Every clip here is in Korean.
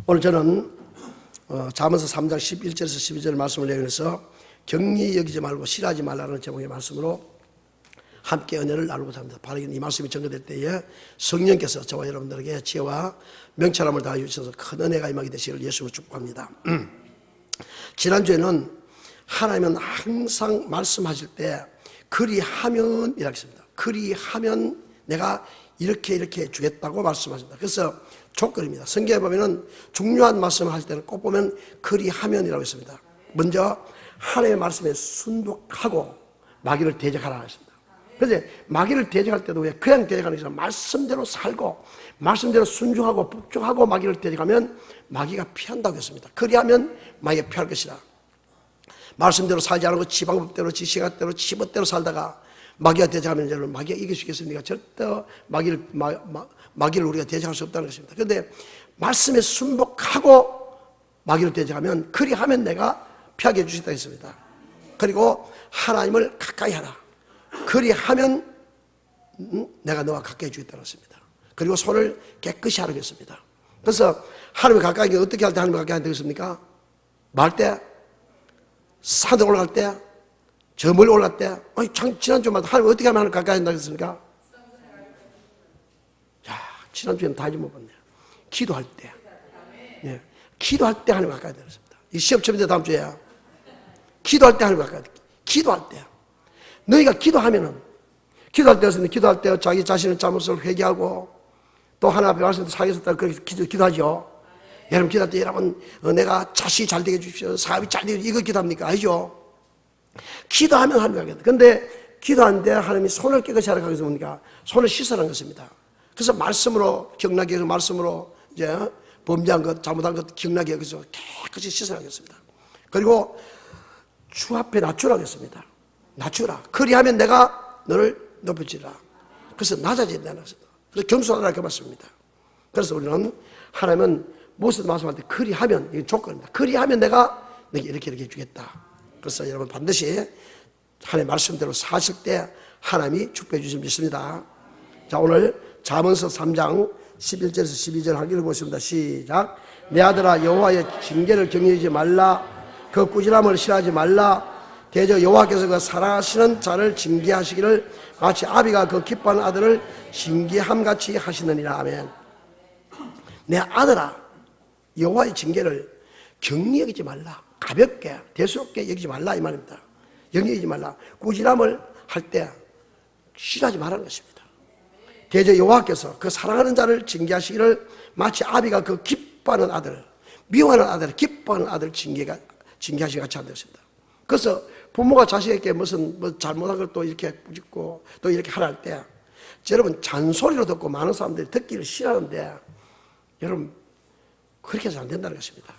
오늘 저는 잠언서 3장 11절에서 12절 말씀을 내려서 경히 여기지 말고 싫어하지 말라는 제목의 말씀으로 함께 은혜를 나누고자 합니다. 바로 이 말씀이 전개될 때에 성령께서 저와 여러분들에게 지혜와 명철함을 다해 주셔서 큰 은혜가 임하게 되시기를 예수로 축복합니다. 지난주에는 하나님은 항상 말씀하실 때 그리하면이라고 했습니다. 그리하면 내가 이렇게 주겠다고 말씀하십니다. 그래서 조건입니다. 성경에 보면은 중요한 말씀을 하실 때는 꼭 보면 그리하면이라고 했습니다. 먼저 하나님의 말씀에 순종하고 마귀를 대적하라 했습니다. 그래서 마귀를 대적할 때도 왜 그냥 대적하는 것이 아니라 말씀대로 살고 말씀대로 순종하고 복종하고 마귀를 대적하면 마귀가 피한다고 했습니다. 그리하면 마귀가 피할 것이다. 말씀대로 살지 않고 지 방법대로 지 시간대로 지 멋대로 살다가 마귀가 대적하면 여러분 마귀가 이길 수 있겠습니까? 절대 마귀를 우리가 대적할 수 없다는 것입니다. 그런데 말씀에 순복하고 마귀를 대적하면 그리하면 내가 피하게 해주시다 했습니다. 그리고 하나님을 가까이 하라. 그리하면 내가 너와 가까이 해주겠다는 것입니다. 그리고 손을 깨끗이 하라고 했습니다. 그래서 하나님을 가까이 어떻게 할 때 하나님을 가까이 하겠습니까? 말 때, 산에 올라갈 때, 저 멀리 올라갈 때, 지난주마다 하나님 어떻게 하면 하나님 가까이 한다고 했습니까? 야, 지난주에는 다 잊어먹었네요. 기도할 때. 네. 기도할 때 하나님 가까이 되었습니다. 이 시험 쳤는데 다음 주에. 기도할 때 하나님 가까이 돼. 기도할 때. 너희가 기도하면은, 기도할 때였습니다. 기도할 때 자기 자신의 잘못을 회개하고, 또 하나 앞에 말씀도 사귀었다 그렇게 기도하죠. 여러분 기도할 때 여러분 내가 자식이 잘 되게 해주십시오. 사업이 잘 되게 이거 기도합니까? 아니죠. 기도하면 하나님 가겠다. 근데 기도하는데 하나님이 손을 깨끗이 하라고 해서 뭡니까? 손을 씻으라는 것입니다. 그래서 말씀으로 기억나게 해서 말씀으로 이제 범죄한 것, 잘못한 것 기억나게 해서 깨끗이 씻으라고 했습니다. 그리고 주 앞에 낮추라고 했습니다. 낮추라. 그리하면 내가 너를 높여주리라. 그래서 낮아진다는 것입니다. 그래서 겸손하라 그 말씀입니다. 그래서 우리는 하나님은 무엇을 말씀할 때 그리하면 이게 조건입니다. 그리하면 내가 너에게 이렇게 해주겠다. 그래서 여러분 반드시 하나님의 말씀대로 사실 때 하나님이 축복해 주시면 믿습니다. 자, 오늘 잠언서 3장 11절에서 12절 하기를 보십니다. 시작. 내 아들아 여호와의 징계를 경외하지 말라. 그 꾸지람을 싫어하지 말라. 대저 여호와께서 그 사랑하시는 자를 징계하시기를 마치 아비가 그 기뻐하는 아들을 징계함같이 하시느니라. 아멘. 내 아들아 여호와의 징계를 경히 여기지 말라. 가볍게 대수롭게 여기지 말라 이 말입니다. 영리 여기지 말라. 꾸지람을 할 때 싫어하지 말라는 것입니다. 대저 여호와께서 그 사랑하는 자를 징계하시기를 마치 아비가 그 기뻐하는 아들, 미워하는 아들, 기뻐하는 아들 징계하시기 같이 한다는 것입니다. 그래서 부모가 자식에게 무슨 잘못한 걸 또 이렇게 꾸짖고 또 이렇게 하라 할 때 여러분 잔소리로 듣고 많은 사람들이 듣기를 싫어하는데 여러분 그렇게 해서 안 된다는 것입니다.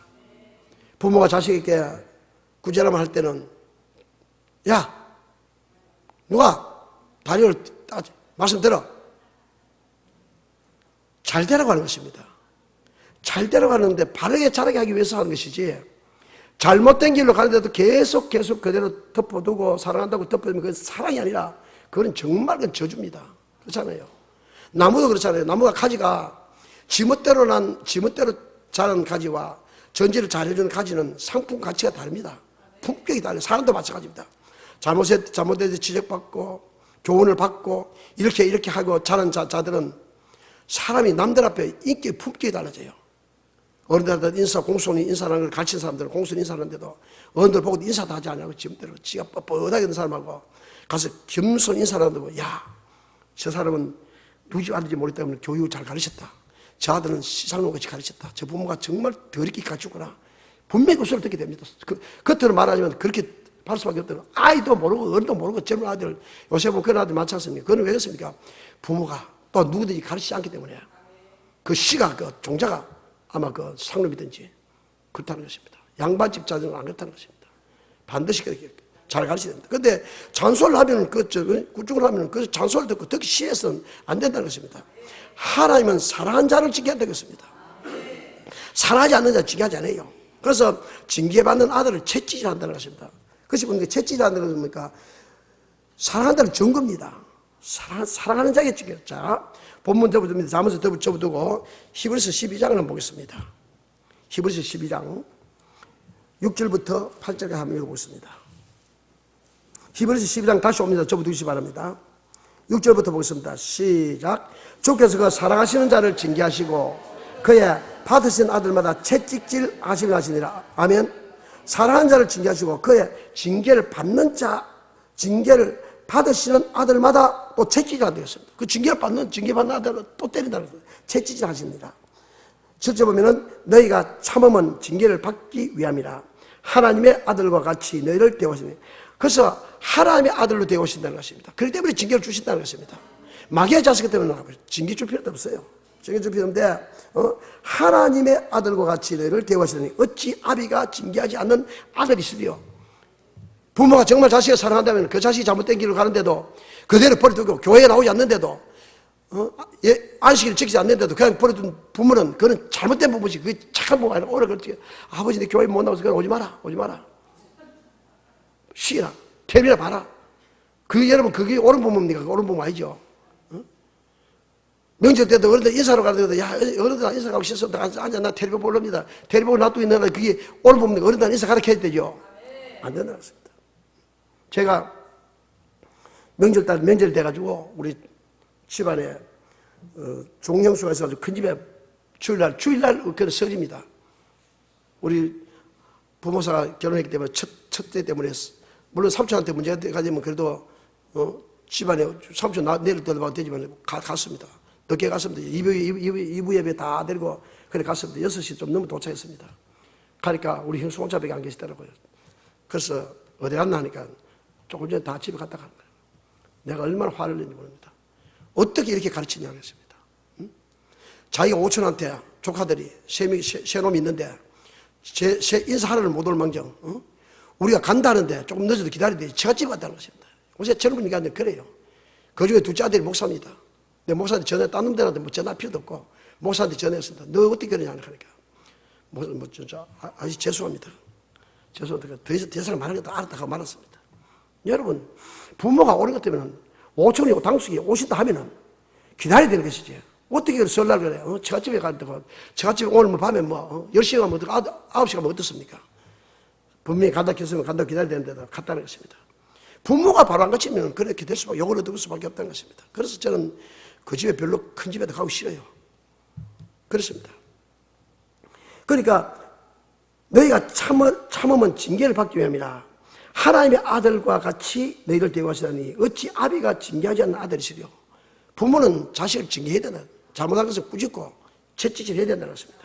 부모가 자식에게 꾸지람을 할 때는 야 누가 다리를 따지 말씀 들어 잘 되라고 하는 것입니다. 잘 되라고 하는데 바르게 자라게 하기 위해서 하는 것이지 잘못된 길로 가는데도 계속 그대로 덮어두고 사랑한다고 덮어두면 그건 사랑이 아니라 그건 정말 그건 저주입니다. 그렇잖아요. 나무도 그렇잖아요. 나무가 가지가 지멋대로 자란 가지와 전지를 잘해주는 가지는 상품 가치가 다릅니다. 품격이 달라요. 사람도 마찬가지입니다. 잘못에 지적받고 교훈을 받고 이렇게 하고 자란 자들은 사람이 남들 앞에 인기 품격이 달라져요. 어른들한테 공손히 인사하는 걸 가르친 사람들은 공손히 인사하는데도 어른들 보고 인사도 하지 않냐고 지금대로 지가 뻣뻣하게 있는 사람하고 가서 겸손히 인사를 하는데 야, 저 사람은 누구 집 아들인지 모르기 때문에 교육을 잘 가르쳤다. 저 아들은 시상놈같이 가르쳤다. 저 부모가 정말 더럽게 가르쳤구나. 분명히 그 소리를 듣게 됩니다. 겉으로 말하자면 그렇게 할 수밖에 없다는 아이도 모르고 어른도 모르고 젊은 아들 요새 보면 그런 아들 많지 않습니까? 그건 왜 그렇습니까? 부모가 또 누구든지 가르치지 않기 때문에 그 씨가 그 종자가 아마 그 상놈이든지 그렇다는 것입니다. 양반집 자들은 안 그렇다는 것입니다. 반드시 그렇게 잘 가르쳐야 됩니다. 그런데 잔소리를 하면 구축을 하면 그 잔소리를 듣고 듣기 싫어서는 안 된다는 것입니다. 하나님은 사랑한 자를 징계한다고 했습니다. 사랑하지 않는 자를 징계하지 않아요. 그래서 징계받는 아들을 채찍질 한다는 것입니다. 그것이 뭡니까? 채찍질 한다는 것은 뭡니까? 사랑한다는 증거입니다. 사랑하는 자에게 징계. 자, 본문 접어둡니다. 잠언서 접어두고 히브리서 12장을 한번 보겠습니다. 히브리서 12장 6절부터 8절까지 한번 읽어보겠습니다. 히브리서 12장 다시 옵니다. 접어두시기 바랍니다. 6절부터 보겠습니다. 시작. 주께서 그 사랑하시는 자를 징계하시고 그의 받으신 아들마다 채찍질 하시니라. 아멘. 사랑하는 자를 징계하시고 그의 징계를 받는 자, 징계를 받으시는 아들마다 또 채찍질 되었습니다. 그 징계받는 아들을 또 때린다는 거예요. 채찍질 하시니라. 실제 보면은 너희가 참으면 징계를 받기 위함이라. 하나님의 아들과 같이 너희를 대우하시니. 그래서 하나님의 아들로 대우하신다는 것입니다. 그렇기 때문에 징계를 주신다는 것입니다. 마귀의 자식 때문에 징계 줄 필요도 없어요. 징계 줄 필요 없는데 하나님의 아들과 같이 너희를 대우하시니 어찌 아비가 징계하지 않는 아들이 있으리요. 부모가 정말 자식을 사랑한다면 그 자식이 잘못된 길을 가는데도 그대로 버려두고 교회에 나오지 않는데도 안식일을 지키지 않는데도 그냥 버려둔 부모는 그는 잘못된 부모지. 그게 착한 부모가 아니라 오래 그렇게 아버지 내 교회 못 나와서 그냥 오지 마라. 쉬라. 텔레비나 봐라. 여러분 그게 옳은 부모입니까? 옳은 부모 아니죠. 명절 때도 어른들 인사하러 가는데도 야 어른들 인사 가고 싶어서 앉아 나 텔레비 보렵니다. 텔레비 보고 놔두고 있는 그게 옳은 부모입니까? 어른들 인사 가르쳐야 되죠. 안 된다는 것입니다. 제가 명절 돼가지고 우리 집안에 종영수가 있어가지고 큰 집에 주일날 그런 설입니다. 우리 부모사가 결혼했기 때문에 첫째 때문에 물론 삼촌한테 문제가 되면 그래도 집안에 삼촌 내일 들어봐도 되지만 갔습니다. 늦게 갔습니다. 2부 예배 다 데리고 그래 갔습니다. 6시 좀 넘어 도착했습니다. 가니까 우리 형수 혼자밖에 안 계시더라고요. 그래서 어디 갔나 하니까 조금 전에 다 집에 갔다 가는 거예요. 내가 얼마나 화를 냈는지 모릅니다. 어떻게 이렇게 가르치냐고 했습니다. 자기가 오촌한테 조카들이 세 놈이 있는데 인사하러를 못 올 망정 우리가 간다는데 조금 늦어도 기다리되 제가 집에 갔다는 것입니다. 요새 젊은이가 그래요. 그 중에 둘째 아들이 목사입니다. 내 목사한테 전해 딴 놈들한테 전화 필요도 없고 목사한테 전화했습니다. 너 어떻게 그러냐 하니까 아주 죄송합니다. 더 이상 말하는 것도 알았다 하고 말았습니다. 여러분 부모가 오는 것 때문에 오촌이 당숙이 오신다 하면은 기다려야 되는 것이지. 어떻게 설날 그래? 처갓집에 가는데 처갓집에 오늘 밤에 10시간 가면 9시간 가면 어떻습니까? 분명히 간다 했으면 간다고 기다려야 되는데도 갔다는 것입니다. 부모가 바로 안 거치면 그렇게 될 수밖에 욕을 얻을 수밖에 없다는 것입니다. 그래서 저는 그 집에 별로 큰 집에도 가고 싫어요. 그렇습니다. 그러니까 너희가 참으면 징계를 받기 위함이라. 하나님의 아들과 같이 너희를 대우하시다니 어찌 아비가 징계하지 않는 아들이시려. 부모는 자식을 징계해야 된다. 잘못한 것을 꾸짖고 채찍질 해야 된다는 것입니다.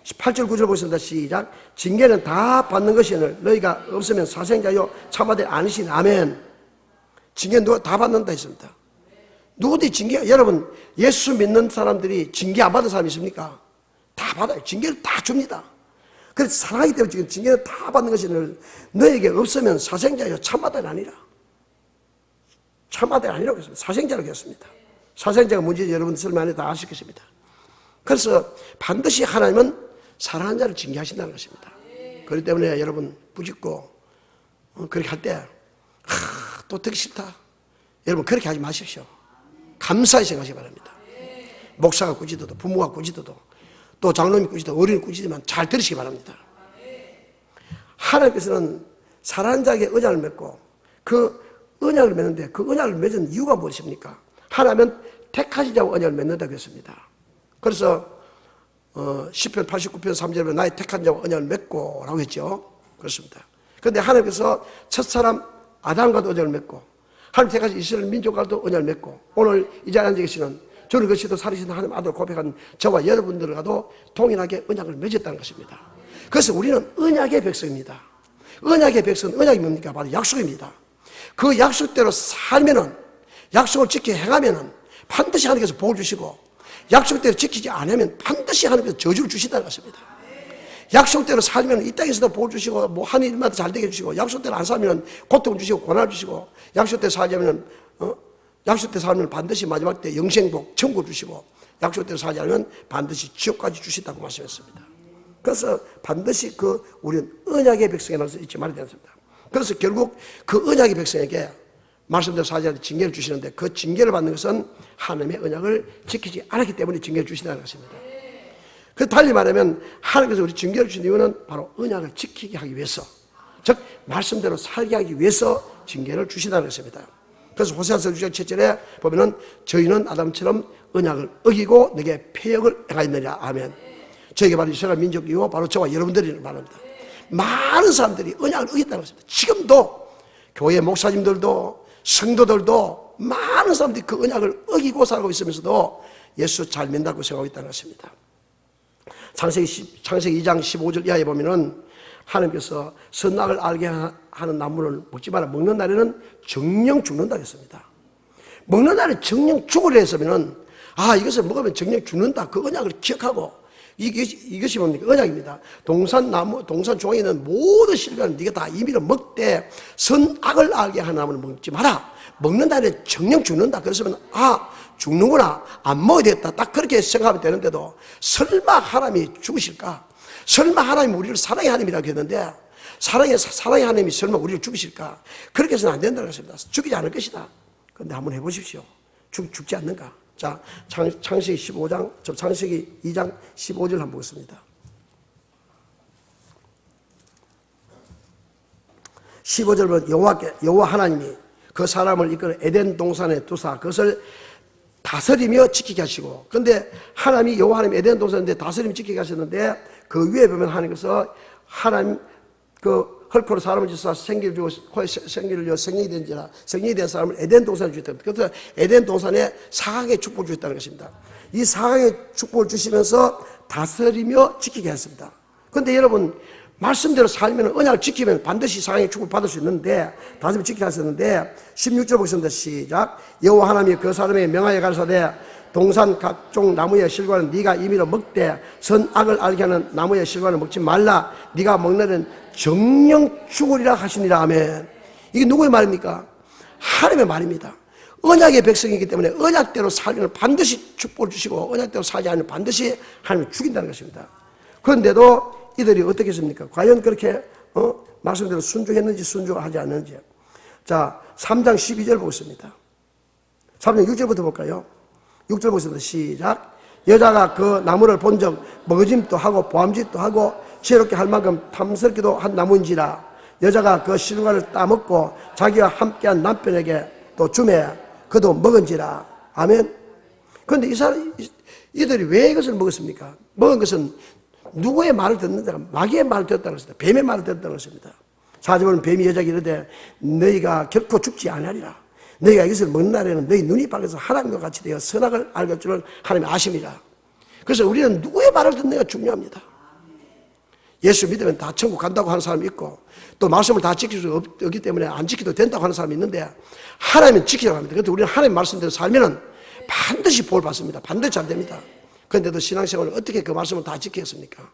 8절 9절 보겠습니다. 시작. 징계는 다 받는 것이니 너희가 없으면 사생자요 참아들 아니시니. 아멘. 징계는 누가 다 받는다 했습니다. 누구든지 징계, 여러분 예수 믿는 사람들이 징계 안 받은 사람이 있습니까? 다 받아요. 징계를 다 줍니다. 그래서 사랑하기 때문에 지금 징계는 다 받는 것이니 너에게 없으면 사생자요 참아들 아니라. 참아들 아니라고 했습니다. 사생자라고 했습니다. 사생자가 뭔지 여러분 설명에 다 아실 것입니다. 그래서 반드시 하나님은 사랑하는 자를 징계하신다는 것입니다. 그렇기 때문에 여러분 부짓고 그렇게 할 때 또 듣기 싫다. 여러분 그렇게 하지 마십시오. 감사히 생각하시기 바랍니다. 목사가 꾸짖어도 부모가 꾸짖어도 또 장로님이 꾸짖어도 어른이 꾸짖으면 잘 들으시기 바랍니다. 하나님께서는 사랑하는 자에게 언약을 맺고 그 언약을 맺는데 그 언약을 맺은 이유가 무엇입니까? 하나님은 택하신 자와 언약을 맺는다고 했습니다. 그래서 시편 89편 3절에 나의 택한 자와 언약을 맺고 라고 했죠. 그렇습니다. 그런데 하나님께서 첫사람 아담과도 언약을 맺고 하나님 택하신 이스라엘 민족과도 언약을 맺고 오늘 이 자리에 앉아 계시는 저를 거치도 살으신 하나님 아들 고백한 저와 여러분들과도 동일하게 언약을 맺었다는 것입니다. 그래서 우리는 언약의 백성입니다. 언약의 백성은 언약이 뭡니까? 바로 약속입니다. 그 약속대로 살면은 약속을 지켜 행하면은 반드시 하나님께서 복을 주시고 약속대로 지키지 않으면 반드시 하나님께서 저주를 주신다는 것입니다. 약속대로 살면 이 땅에서도 복을 주시고 뭐 하는 일마다 잘 되게 해주시고 약속대로 안 살면 고통을 주시고 고난을 주시고 약속대로 살자면 약속대로 살면 반드시 마지막 때 영생복 천국을 주시고 약속대로 살지 않으면 반드시 지옥까지 주신다고 말씀했습니다. 그래서 반드시 우리는 언약의 백성이라서 잊지 말아야 되습니다. 그래서 결국 그 언약의 백성에게 말씀대로 살지 않는 징계를 주시는데 그 징계를 받는 것은 하나님의 언약을 지키지 않았기 때문에 징계를 주신다는 것입니다. 그 달리 말하면 하나님께서 우리 징계를 주신 이유는 바로 언약을 지키게 하기 위해서, 즉 말씀대로 살게 하기 위해서 징계를 주시다는 것입니다. 그래서 호세아서 6장 7절에 보면은 저희는 아담처럼 언약을 어기고 내게 패역을 행하였느냐. 아멘. 저에게 바로 이스라엘 민족이고 바로 저와 여러분들이 말합니다. 많은 사람들이 언약을 어겼다는 것입니다. 지금도 교회 목사님들도 성도들도 많은 사람들이 그 언약을 어기고 살고 있으면서도 예수 잘 믿는다고 생각하고 있다는 것입니다. 창세기 2장 15절 이하에 보면은 하나님께서 선악을 알게 하는 나무를 먹지 마라. 먹는 날에는 정령 죽는다 했습니다. 먹는 날에 정령 죽으려 했으면은 이것을 먹으면 정령 죽는다. 그 언약을 기억하고 이것이 뭡니까? 언약입니다. 동산나무, 동산종에 있는 모든 실과는 네가 다 임의로 먹되 선악을 알게 하는 나무를 먹지 마라. 먹는 날에 정령 죽는다. 그랬으면 죽는구나. 안 먹어야 되겠다. 딱 그렇게 생각하면 되는데도 설마 하나님이 죽으실까? 설마 하나님이 우리를 사랑의 하나님이라고 했는데 사랑의 하나님이 설마 우리를 죽이실까? 그렇게 해서는 안 된다는 것입니다. 죽이지 않을 것이다. 그런데 한번 해보십시오. 죽지 않는가? 자, 창세기 15장, 창세기 2장 15절 한번 보겠습니다. 15절 보면 여호와 하나님이 그 사람을 이끌어 에덴 동산에 두사 그것을 다스리며 지키게 하시고, 그런데 하나님이 여호와 하나님이 에덴 동산인데 다스리며 지키게 하셨는데 그 위에 보면 하나님께서 하나님 그 헐코로 사람을 지어서 생기를 주고 생기를 주어 생명이 된 사람을 에덴 동산에 주셨다. 그래서 에덴 동산에 사강의 축복을 주셨다는 것입니다. 이 사강의 축복을 주시면서 다스리며 지키게 했습니다. 그런데 여러분 말씀대로 살면 언약을 지키면 반드시 사강의 축복을 받을 수 있는데 다스리며 지키게 하셨는데 16절 보겠습니다. 시작. 여호와 하나님이 그 사람에게 명하여 가라사대 동산 각종 나무의 실과는 네가 임의로 먹되 선악을 알게 하는 나무의 실과는 먹지 말라. 네가 먹는 정령 죽으리라 하시니라. 아멘. 이게 누구의 말입니까? 하나님의 말입니다. 언약의 백성이기 때문에 언약대로 살면 반드시 축복을 주시고 언약대로 살지 않으면 반드시 하나님을 죽인다는 것입니다. 그런데도 이들이 어떻게 했습니까? 과연 그렇게 말씀대로 순종했는지 순종하지 않는지. 자, 3장 12절 보겠습니다. 3장 6절부터 볼까요? 6절 보겠습니다. 시작. 여자가 그 나무를 본 적 먹어짐도 하고 보암짓도 하고 지혜롭게 할 만큼 탐스럽기도 한 나무인지라. 여자가 그 실과를 따먹고 자기와 함께한 남편에게 또 주매 그도 먹은지라. 아멘. 그런데 이들이 왜 이것을 먹었습니까? 먹은 것은 누구의 말을 듣는다? 마귀의 말을 듣었다는 것입니다. 뱀의 말을 듣었다는 것입니다. 4절 보면 뱀이 여자에게 이르되 너희가 결코 죽지 아니하리라. 너희가 이것을 먹는 날에는 너희 눈이 밝아서 하나님과 같이 되어 선악을 알게 줄을 하나님이 아심이라. 그래서 우리는 누구의 말을 듣느냐가 중요합니다. 예수 믿으면 다 천국 간다고 하는 사람이 있고 또 말씀을 다 지킬 수 없기 때문에 안 지켜도 된다고 하는 사람이 있는데 하나님은 지키라고 합니다. 그런데 우리는 하나님 말씀대로 살면 반드시 복을 받습니다. 반드시 잘 됩니다. 그런데도 신앙생활을 어떻게 그 말씀을 다 지키겠습니까?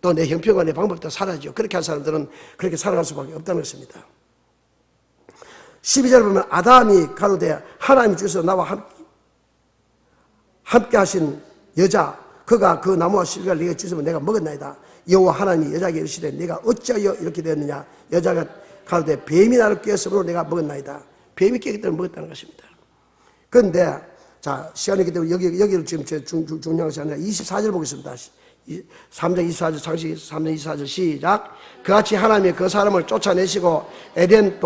또 내 형편과 내 방법대로 살아야죠. 그렇게 한 사람들은 그렇게 살아갈 수밖에 없다는 것입니다. 12절 보면 아담이 가로되 하나님이 주셔서 나와 함께 하신 여자 그가 그 나무와 실과를 네가 주시면 내가 먹었나이다. 여호와 하나님이 여자에게 이르시되 네가 어찌하여 이렇게 되었느냐. 여자가 가로되 뱀이 나를 꿰었으므로 내가 먹었나이다. 뱀이 깨기 때문에 먹었다는 것입니다. 그런데 자 시간이 있기 때문에 여기를 지금 중요한 것이 아니라 24절 보겠습니다. 3장 24절 창세기 3장 24절 시작. 그같이 하나님이 그 사람을 쫓아내시고 에덴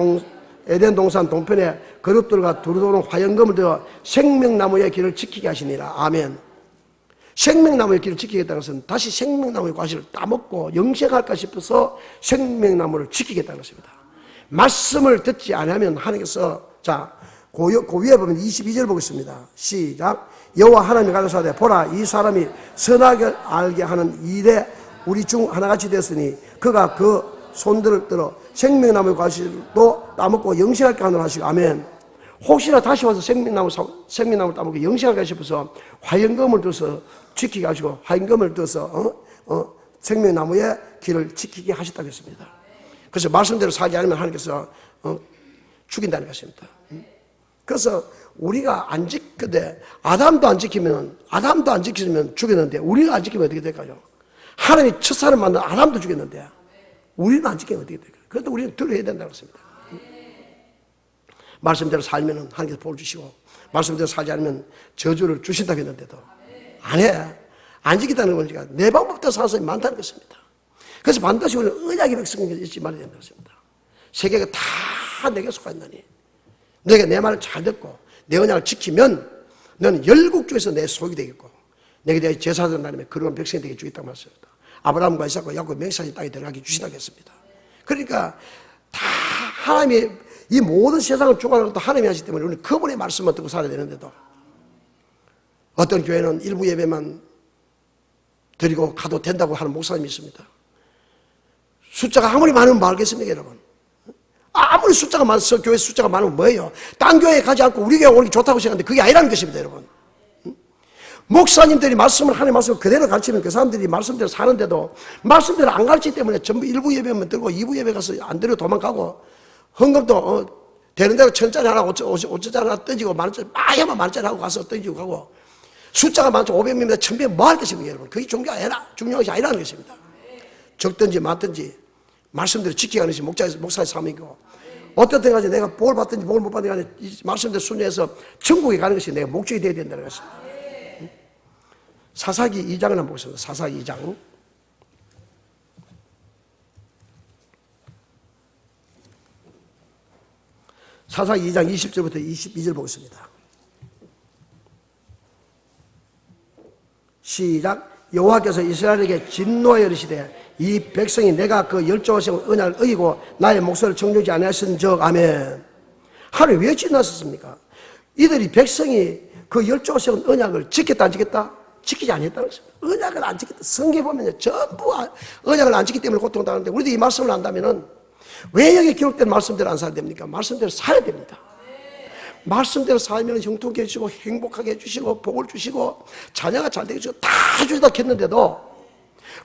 동산 동편에 그룹들과 두루두루 화영금을 들어 생명나무의 길을 지키게 하시니라. 아멘. 생명나무의 길을 지키겠다는 것은 다시 생명나무의 과실을 따먹고 영생할까 싶어서 생명나무를 지키겠다는 것입니다. 말씀을 듣지 않으면 하나님께서 자 그 위에 보면 22절 보겠습니다. 시작. 여호와 하나님이 가라사대 보라 이 사람이 선악을 알게 하는 일에 우리 중 하나같이 되었으니 그가 그 손들을 들어 생명나무의 과실도 따먹고 영생할까 하노라 하시고. 아멘. 혹시나 다시 와서 생명나무 따먹고 영생할까 싶어서 화영금을 둬서 지키게 하시고 화영금을 둬서 생명나무의 길을 지키게 하셨다고 했습니다. 그래서 말씀대로 살지 않으면 하나님께서 죽인다는 것입니다. 그래서 우리가 안 지키되 아담도 안 지키면 죽였는데 우리가 안 지키면 어떻게 될까요? 하나님이 첫사람 만든 아담도 죽였는데 우리는 안 지키면 어떻게 될까요? 그래도 우리는 들어야 된다고 했습니다. 말씀대로 살면 하나님께서 복을 주시고 말씀대로 살지 않으면 저주를 주신다고 했는데도 안 해. 안 지키다는 원리가 내 방법대로 사는 사람이 많다는 것입니다. 그래서 반드시 우리는 언약의 백성을 잊지 말아야 된다는 것입니다. 세계가 다 내게 속한다니. 너희가 내 말을 잘 듣고 내 언약을 지키면 너는 열국 중에서 내 소유이 되겠고 내게 대해 제사장 나님의 거룩한 백성이 되게 주겠다고 말씀합니다. 아브라함과 이삭과 야곱 맹세하신 땅에 들어가게 주시다고 했습니다. 그러니까 다 하나님이 이 모든 세상을 주관하는 것도 하나님이 하시기 때문에 우리는 그분의 말씀만 듣고 살아야 되는데도 어떤 교회는 일부 예배만 드리고 가도 된다고 하는 목사님이 있습니다. 숫자가 아무리 많으면 뭐 알겠습니까, 여러분? 아무리 숫자가 많아서 교회 숫자가 많으면 뭐예요? 딴 교회에 가지 않고 우리 교회 오는 게 좋다고 생각하는데 그게 아니라는 것입니다, 여러분. 목사님들이 하나님의 말씀을 그대로 가르치면 그 사람들이 말씀대로 사는데도 말씀대로 안 가르치기 때문에 전부 일부 예배만 들고 2부 예배 가서 안 들고 도망가고 헌금도 되는 대로 1,000짜리 하나 5천짜리 하나 던지고 만원짜리 막 하면 만원짜리 하고 가서 던지고 가고 숫자가 많죠. 500명이면 1,000명 뭐 할 것입니까, 여러분? 그게 중요한 것이 아니라는 것입니다. 적든지 많든지 말씀대로 지키는 것이 목사의 삶이고 어떤 때까지 내가 복을 받든지 복을 못 받든지 간에 이 말씀대로 순종해서 천국에 가는 것이 내가 목적이 되어야 된다는 것입니다. 사사기 2장을 한번 보겠습니다. 사사기 2장. 사사기 2장 20절부터 22절 보겠습니다. 시작. 여호와께서 이스라엘에게 진노하여 이르시되 이 백성이 내가 그 열조하신 언약을 어기고 나의 목소리를 청종하지 아니하신 적 아멘. 하나님 왜 진노하셨습니까? 이들이 백성이 그 열조하신 언약을 지켰다 안 지켰다? 지키지 않았다는 것입니다. 언약을 안 지켰다. 성경에 보면 전부 언약을 안 지키기 때문에 고통당하는데 우리도 이 말씀을 안다면 왜 여기 기록된 말씀대로 안 살아야 됩니까? 말씀대로 살아야 됩니다. 말씀대로 살면 형통케 해주시고 행복하게 해주시고 복을 주시고 자녀가 잘 되게 해주시고 다 주시다 했는데도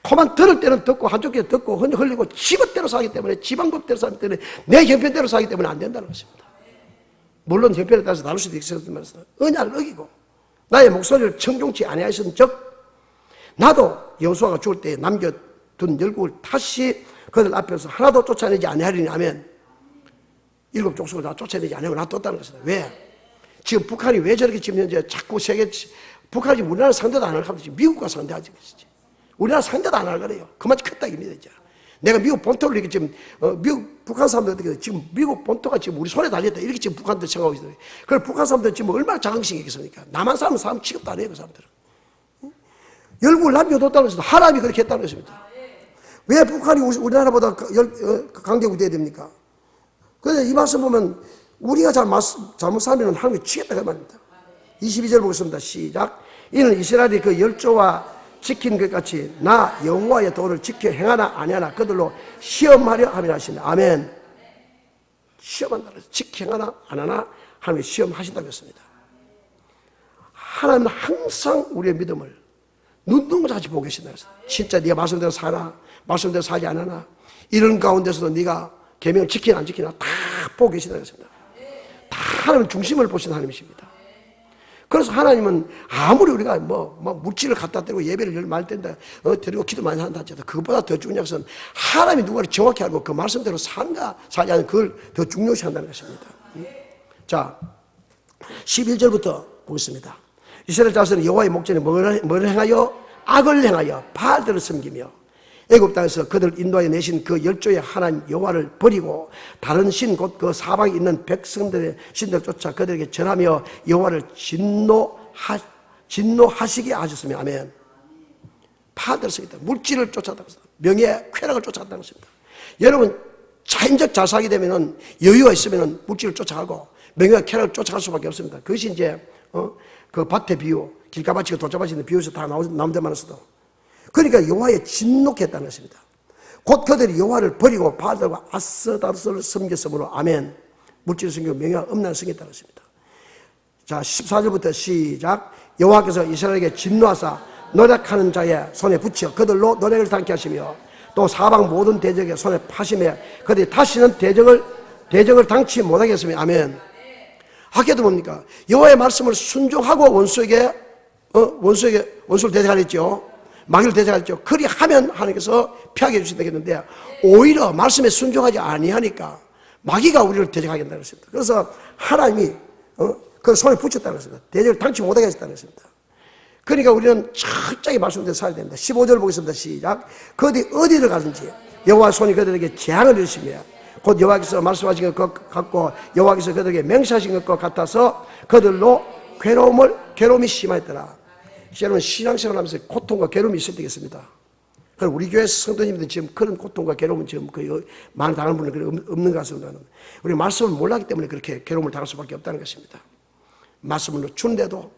그만 들을 때는 듣고 한쪽 귀에 듣고 흘리고 지멋대로 살기 때문에 지방법대로 살기 때문에 내 형편대로 살기 때문에 안 된다는 것입니다. 물론 형편에 따라서 다를 수도 있었지만 언약을 어기고 나의 목소리를 청종치 아니하신 적 나도 여호수아가 죽을 때 남겨둔 열국을 다시 그들 앞에서 하나도 쫓아내지 아니하리니 하면 7 족속을 다 쫓아내지 아니하고 놔뒀다는 것이다. 왜? 지금 북한이 왜 저렇게 지금 현재 자꾸 북한이 우리나라 상대도 안 할 겁니다. 미국과 상대하지 것이지. 우리나라 상대도 안 할 거래요. 그만큼 컸다 입니다. 이제. 내가 미국 본토를 이렇게 지금 북한 사람들 어떻게 지금 미국 본토가 지금 우리 손에 달렸다 이렇게 지금 북한들 생각하고 있어요. 그럼 북한 사람들 지금 얼마나 자긍심이 있겠습니까? 남한 사람 취급도 안 해요, 그 사람들은. 열국을 남겨뒀다는 것은 하나님이 그렇게 했다는 것입니다. 왜 북한이 우리나라보다 강대국이 돼야 됩니까? 그래서 이 말씀 보면 우리가 잘못 살면 하나님이 치겠다 그 말입니다. 22절 보겠습니다. 시작. 이는 이스라엘이 그 열조와 지킨 것 같이 나 여호와의 도를 지켜 행하나 아니하나 그들로 시험하려 함이라 하시네. 아멘. 시험한다는 지켜 행하나 안 하나 하나님이 시험하신다고 했습니다. 하나님은 항상 우리의 믿음을 눈동자같이 보고 계신다고 했습니다. 진짜 네가 말씀대로 살아 말씀대로 살지 않으나 이런 가운데서도 네가 계명을 지키나 안 지키나 다 보고 계신다고 했습니다. 다 하나님 중심을 보시는 하나님이십니다. 그래서 하나님은 아무리 우리가 물질을 갖다 드리고 예배를 말 때인데 드리고 기도 많이 한다 하더라도 그것보다 더 중요한 것은 하나님이 누구를 정확히 알고 그 말씀대로 산가 살지 않는 그걸 더 중요시 한다는 것입니다. 자, 11절부터 보겠습니다. 이스라엘 자손은 여호와의 목전에 뭘 행하여? 악을 행하여 바알들을 섬기며 애굽 땅에서 그들을 인도하여 내신 그 열조의 하나님 여호와를 버리고 다른 신 곧 그 사방에 있는 백성들의 신들 쫓아 그들에게 전하며 여호와를 진노하시게 하셨으며 아멘. 바알들을 섬겼다. 물질을 쫓았다는 것입니다. 명예, 쾌락을 쫓았다는 것입니다. 여러분 자인적 잘 살게 되면 여유가 있으면 물질을 쫓아가고 명예와 쾌락을 쫓아갈 수밖에 없습니다. 그것이 이제 그 밭의 비유, 길가밭이고 돌자밭이 있는 비유에서 다 나온 데만서도 그러니까 여호와의 진노케 했다는 것입니다. 곧 그들이 여호와를 버리고 바알들과 아스타롯을 섬겼으므로 아멘. 물질을 섬기고 명예가 없는 섬겼다는 것입니다. 자, 14절부터 시작. 여호와께서 이스라엘에게 진노하사 노력하는 자의 손에 붙여 그들로 노력을 당케 하시며 또 사방 모든 대적의 손에 파심해 그들이 다시는 대적을 당치 못하게 했으며 아멘. 하게도 뭡니까? 여호와의 말씀을 순종하고 원수를 대적하랬죠. 마귀를 대적하랬죠. 그리 하면 하나님께서 피하게 해주시면 되겠는데 오히려 말씀에 순종하지 아니하니까 마귀가 우리를 대적하게 된다는 것입니다. 그래서 하나님이 그 손에 붙였다는 것입니다. 대적을 당치 못하게 하셨다는 것입니다. 그러니까 우리는 철저히 말씀대로 살아야 됩니다. 15절 보겠습니다. 시작. 그들이 어디를 가든지 여호와 손이 그들에게 재앙을 이루시며 곧 여호와께서 말씀하신 것 같고 여호와께서 그들에게 맹세하신 것 같아서 그들로 괴로움이 심하였더라. 여러분 신앙생활하면서 고통과 괴로움이 있을 때겠습니다. 그럼 우리 교회 성도님들 지금 그런 고통과 괴로움은 지금 거의 많이 당하는 분은 없는 것 같습니다. 우리 말씀을 몰랐기 때문에 그렇게 괴로움을 당할 수밖에 없다는 것입니다. 말씀을 주는데도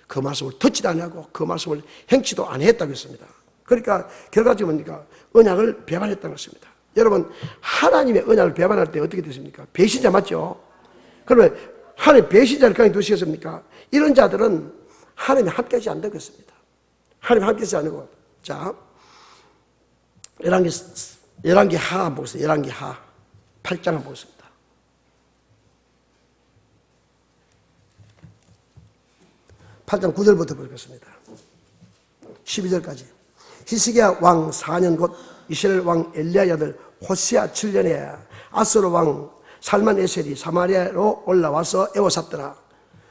그 말씀을 듣지도 않고 그 말씀을 행치도 안 했다고 했습니다. 그러니까 결과적으로 뭡니까? 언약을 배반했다는 것입니다. 여러분 하나님의 언약을 배반할 때 어떻게 됐습니까? 배신자 맞죠? 그러면 하나님 배신자를 가만히 두시겠습니까? 이런 자들은 하나님이 함께하지 않는다고 했습니다. 하나님이 함께하지 않고 자 열왕기 하 한번 보겠습니다. 열왕기 하 8장 한번 보겠습니다. 8장 9절부터 보겠습니다. 12절까지. 히스기야 왕 4년 곧 이스라엘 왕 엘리야의 아들 호세아 7년에 아스로 왕 살만에셀이 사마리아로 올라와서 에워쌌더라.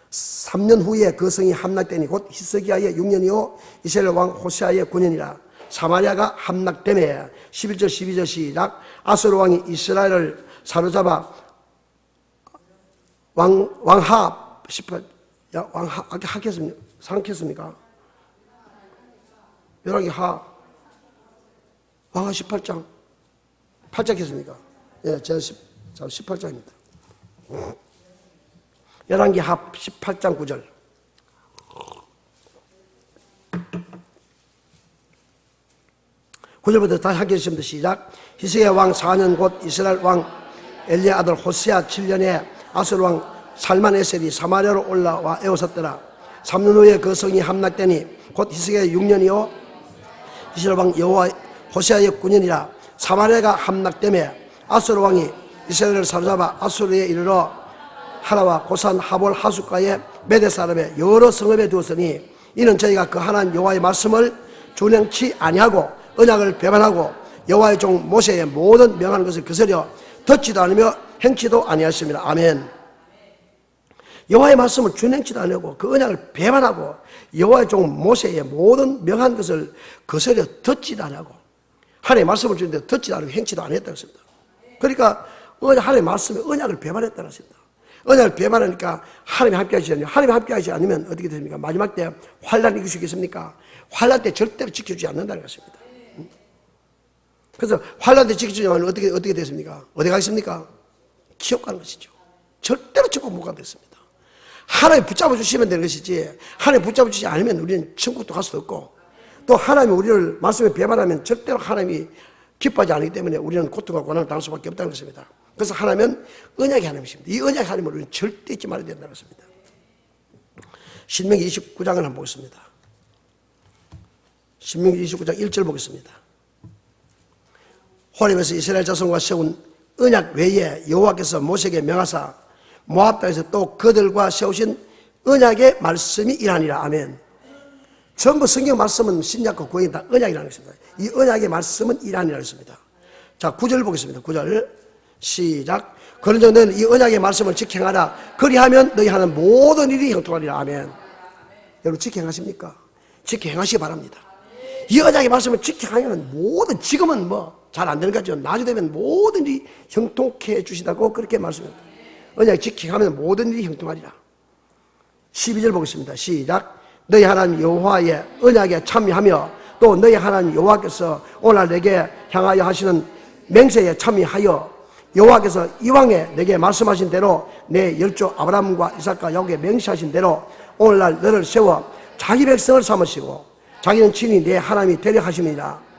3년 후에 그 성이 함락되니 곧 히스기야의 6년이요 이스라엘 왕 호세아의 9년이라. 사마리아가 함락되매 11절 12절 시작. 아스로 왕이 이스라엘을 사로잡아 왕하 18 왕하 하겠습니까? 상했습니까? 열왕기 하 왕하 18장 8장 했습니까? 예, 제가 18장입니다. 열왕기 하 18장 9절. 구절부터 다시 함께 읽습니다. 시작. 히스기야 왕 4년 곧 이스라엘 왕 엘리야 아들 호세아 7년에 아스로 왕 살만에셀이 사마리아로 올라와 에워쌌더라. 3년 후에 그 성이 함락되니 곧 히스기야의 6년이요 이스라엘 왕 여호와 호세아의 9년이라. 사마리아가 함락되매 아스로 왕이 이스라엘을 사로잡아 아수르에 이르러 하라와 고산 하볼 하숫가에 메대 사람의 여러 성읍에 두었으니 이는 저희가 그 하나님 여호와의 말씀을 준행치 아니하고 언약을 배반하고 여호와의 종 모세의 모든 명하는 것을 거스려 듣지도 않으며 행치도 아니하였습니다. 아멘. 여호와의 말씀을 준행치도 않고 그 언약을 배반하고 여호와의 종 모세의 모든 명한 것을 거스려 듣지도 않고 하나님의 말씀을 주는데 듣지도 않고 행치도 안 했다고 했습니다. 그러니까 하나님의 말씀에 언약을 배반했다는 것입니다. 언약을 배반하니까 하나님이 함께하지 않으면 하나님이 함께하지 않으면 어떻게 됩니까? 마지막 때 환난이 이길 수 있겠습니까? 환난 때 절대로 지켜주지 않는다는 것입니다. 그래서 환난 때 지켜주지 않으면 어떻게 됐습니까? 어디 가겠습니까? 지옥 가는 것이죠. 절대로 지옥 못 가겠습니다. 하나님 붙잡아 주시면 되는 것이지 하나님 붙잡아 주지 않으면 우리는 천국도 갈 수도 없고 또 하나님이 우리를 말씀에 배반하면 절대로 하나님이 기뻐하지 않기 때문에 우리는 고통과 고난을 당할 수밖에 없다는 것입니다. 그래서 하나님은 언약의 하나님이십니다. 이 언약의 하나님을 우리는 절대 잊지 말아야 된다는 것입니다. 신명기 29장을 한번 보겠습니다. 신명기 29장 1절 보겠습니다. 호렙에서 이스라엘 자손과 세운 언약 외에 여호와께서 모세에게 명하사 모압 땅에서 또 그들과 세우신 언약의 말씀이 이라니라. 아멘. 전부 성경 말씀은 신약과 구약이 다 언약이라는 것입니다. 이 언약의 말씀은 이라니라 했습니다. 자, 9절 보겠습니다. 9절 시작. 그런즉 너는 이 언약의 말씀을 직행하라. 그리하면 너희 하는 모든 일이 형통하리라. 아멘. 여러분 직행하십니까? 직행하시기 바랍니다. 이 언약의 말씀을 직행하면 모든 지금은 뭐 잘 안 되는 거죠. 나중에 되면 모든 일이 형통케 해주시다고 그렇게 말씀합니다. 언약 직행하면 모든 일이 형통하리라. 12절 보겠습니다. 시작. 너희 하나님 여호와의 언약에 참여하며 또 너희 하나님 여호와께서 오늘 내게 향하여 하시는 맹세에 참여하여 여호와께서 이왕에 내게 말씀하신 대로 내 열조 아브라함과 이삭과 야곱에게 맹세하신 대로 오늘날 너를 세워 자기 백성을 삼으시고 자기는 친히 내 하나님이 되려 하심이니라.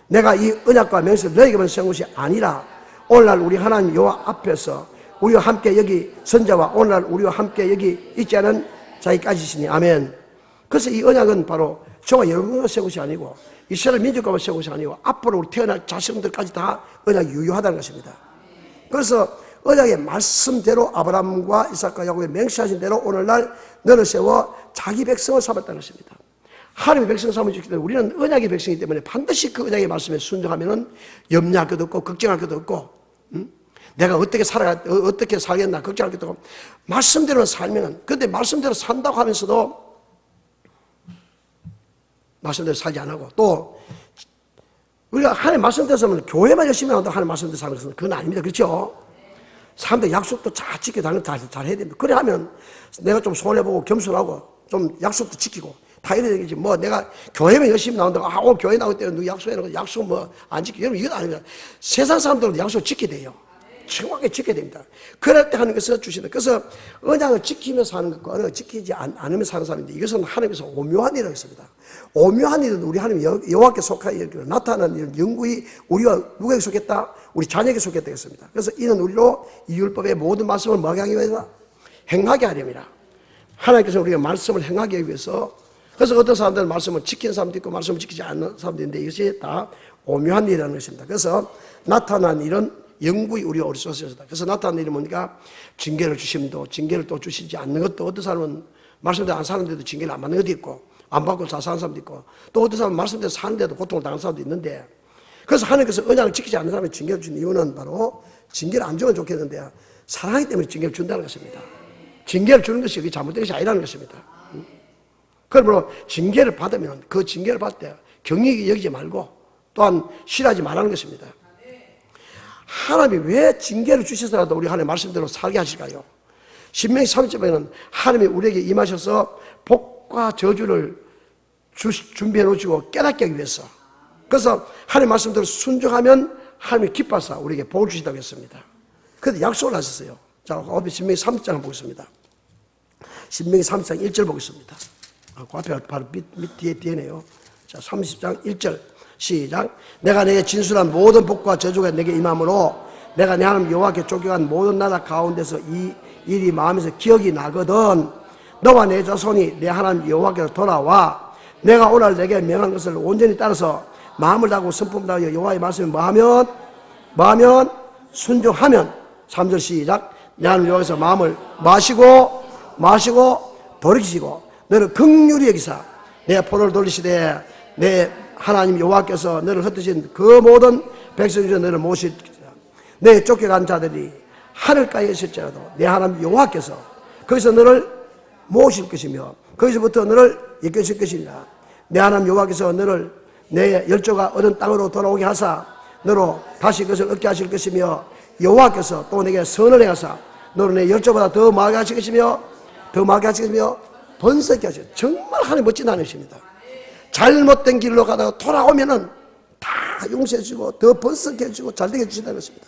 내가 이 언약과 맹세를 너에게만 세운 것이 아니라 오늘날 우리 하나님 여호와 앞에서 우리와 함께 여기 선자와 오늘날 우리와 함께 여기 있지 않은 자기까지시니. 아멘. 그래서 이 언약은 바로 저와 여러분과 세운 것이 아니고 이스라엘 민족과 세운 것이 아니고 앞으로 우리 태어날 자식들까지 다 언약이 유효하다는 것입니다. 그래서 언약의 말씀대로 아브라함과 이삭과 야곱에 맹세하신 대로 오늘날 너를 세워 자기 백성을 삼았다는 것입니다. 하나님의 백성을 삼으셨기 때문에 우리는 언약의 백성이기 때문에 반드시 그 언약의 말씀에 순종하면 염려할 것도 없고 걱정할 것도 없고 내가 어떻게 살겠나 걱정할 것도 없고 말씀대로 살면은 근데 말씀대로 산다고 하면서도 말씀대로 살지 안 하고, 또 우리가 하나님 말씀대로 살면 교회만 열심히 하는데 하나님 말씀대로 사는 것은 그건 아닙니다. 그렇죠? 사람들 약속도 잘 지켜 다니는 잘 해야 됩니다. 그래 하면 내가 좀 손해보고 겸손하고 좀 약속도 지키고 다 이래야 되겠지. 뭐 내가 교회만 열심히 나온다고 오늘 교회 나올 때 누구 약속해놓고 약속 뭐 안 지키고 여러분 이건 아닙니다. 세상 사람들은 약속 지켜야 돼요. 정확하게 지켜야 됩니다. 그럴 때 하나님께서 주신다. 그래서 언약을 지키면서 하는 것과 언약을 지키지 않으면서 사는 사람인데 이것은 하나님께서 오묘한 일이라고 했습니다. 오묘한 일은 우리 하나님 여호와께 속하여 나타나는 이런 영구히 우리와 누구에게 속했다? 우리 자녀에게 속했다 했습니다. 그래서 이는 우리로 이 율법의 모든 말씀을 뭐하게 하기 위해서? 행하게 하렵니다. 하나님께서 우리가 말씀을 행하게 하기 위해서 그래서 어떤 사람들은 말씀을 지키는 사람도 있고 말씀을 지키지 않는 사람도 있는데 이것이 다 오묘한 일이라는 것입니다. 그래서 나타난 일은 영구히 우리가 어리석었다. 그래서 나타난 일이 뭡니까? 징계를 주심도 징계를 또 주시지 않는 것도 어떤 사람은 말씀대로 안 사는데도 징계를 안 받는 것도 있고 안 받고 잘 사는 사람도 있고 또 어떤 사람은 말씀대로 사는데도 고통을 당하는 사람도 있는데 그래서 하나님께서 언약을 지키지 않는 사람에 징계를 주는 이유는 바로 징계를 안 주면 좋겠는데 사랑하기 때문에 징계를 준다는 것입니다. 징계를 주는 것이 그게 잘못된 것이 아니라는 것입니다. 그러므로 징계를 받으면 그 징계를 받을 때 경력이 여기지 말고 또한 싫어하지 말라는 것입니다. 하나님이 왜 징계를 주셔서라도 우리 하나님 말씀대로 살게 하실까요? 신명기 3절에는 하나님이 우리에게 임하셔서 복과 저주를 준비해 놓으시고 깨닫게 하기 위해서 그래서 하나님 말씀대로 순종하면 하나님이 기뻐서 우리에게 복을 주신다고 했습니다. 그런데 약속을 하셨어요. 자, 앞에 신명기 3장 한번 보겠습니다. 신명기 3장 1절 보겠습니다. 그 앞에 바로 뒤에네요. 자, 30장 1절 시작. 내가 내게 진술한 모든 복과 저주가 내게 임함으로 내가 내 하나님 여호와께 쫓겨간 모든 나라 가운데서 이 일이 마음에서 기억이 나거든 너와 내 자손이 내 하나님 여호와께로 돌아와 내가 오늘 내게 명한 것을 온전히 따라서 마음을 다하고 성품을 다하여 여호와의 말씀을 뭐하면 순종하면 3절 시작. 내 하나님 여호와께서 마음을 마시고 돌이키시고 너를 긍휼히 여기사 내 포로를 돌리시되 내 하나님 여호와께서 너를 흩으신 그 모든 백성 중에 너를 모시리라. 내 쫓겨간 자들이 하늘가에 있을지라도 내 하나님 여호와께서 거기서 너를 모실 것이며 거기서부터 너를 이끄실 것이니라. 내 하나님 여호와께서 너를 내 열조가 얻은 땅으로 돌아오게 하사 너로 다시 그것을 얻게 하실 것이며 여호와께서 또 내게 선을 행하사 너를 내 열조보다 더 많게 하실 것이며 번성케 하실. 정말 하나님 멋진 하나님이십니다. 잘못된 길로 가다가 돌아오면은 다 용서해 주고 더 번성케 해주고 잘되게 해주신다는 것입니다.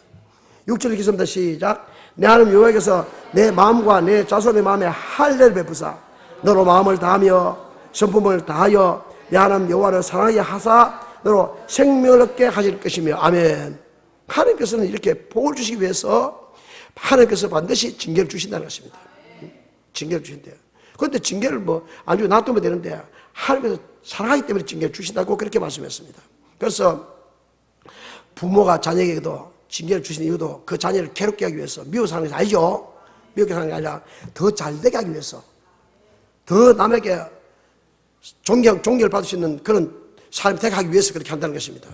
6절 읽겠습니다. 시작. 내 하나님 여호와께서 내 마음과 내 자손의 마음에 할례를 베푸사 너로 마음을 다하며 성품을 다하여 내 하나님 여호와를 사랑하게 하사 너로 생명을 얻게 하실 것이며 아멘. 하나님께서는 이렇게 복을 주시기 위해서 하나님께서 반드시 징계를 주신다는 것입니다. 징계를 주신대요. 그런데 징계를 안 주고 놔두면 되는데 하나님께서 사랑하기 때문에 징계를 주신다고 그렇게 말씀했습니다. 그래서 부모가 자녀에게도 징계를 주시는 이유도 그 자녀를 괴롭게 하기 위해서 미워서 하는 것이 아니죠. 미워서 하는 게 아니라 더 잘되게 하기 위해서 더 남에게 존경을 받을 수 있는 그런 사람이 되게 하기 위해서 그렇게 한다는 것입니다.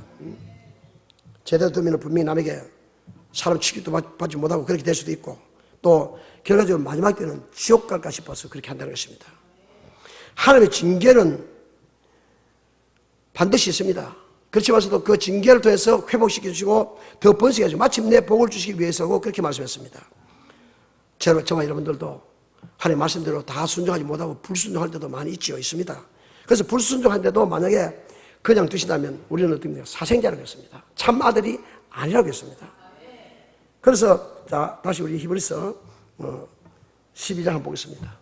제대로 되면 분명히 남에게 사람 취급도 받지 못하고 그렇게 될 수도 있고 또 결과적으로 마지막 때는 지옥 갈까 싶어서 그렇게 한다는 것입니다. 하나님의 징계는 반드시 있습니다. 그렇지만서도 그 징계를 통해서 회복시켜주시고 더 번식해 주시고 마침내 복을 주시기 위해서고 그렇게 말씀했습니다. 저와 여러분들도 하나님 말씀대로 다 순종하지 못하고 불순종할 때도 많이 있습니다. 그래서 불순종할 때도 만약에 그냥 두신다면 우리는 어떻게 돼요? 사생자라고 했습니다. 참 아들이 아니라고 했습니다. 그래서 자 다시 우리 히브리서 12장 한번 보겠습니다.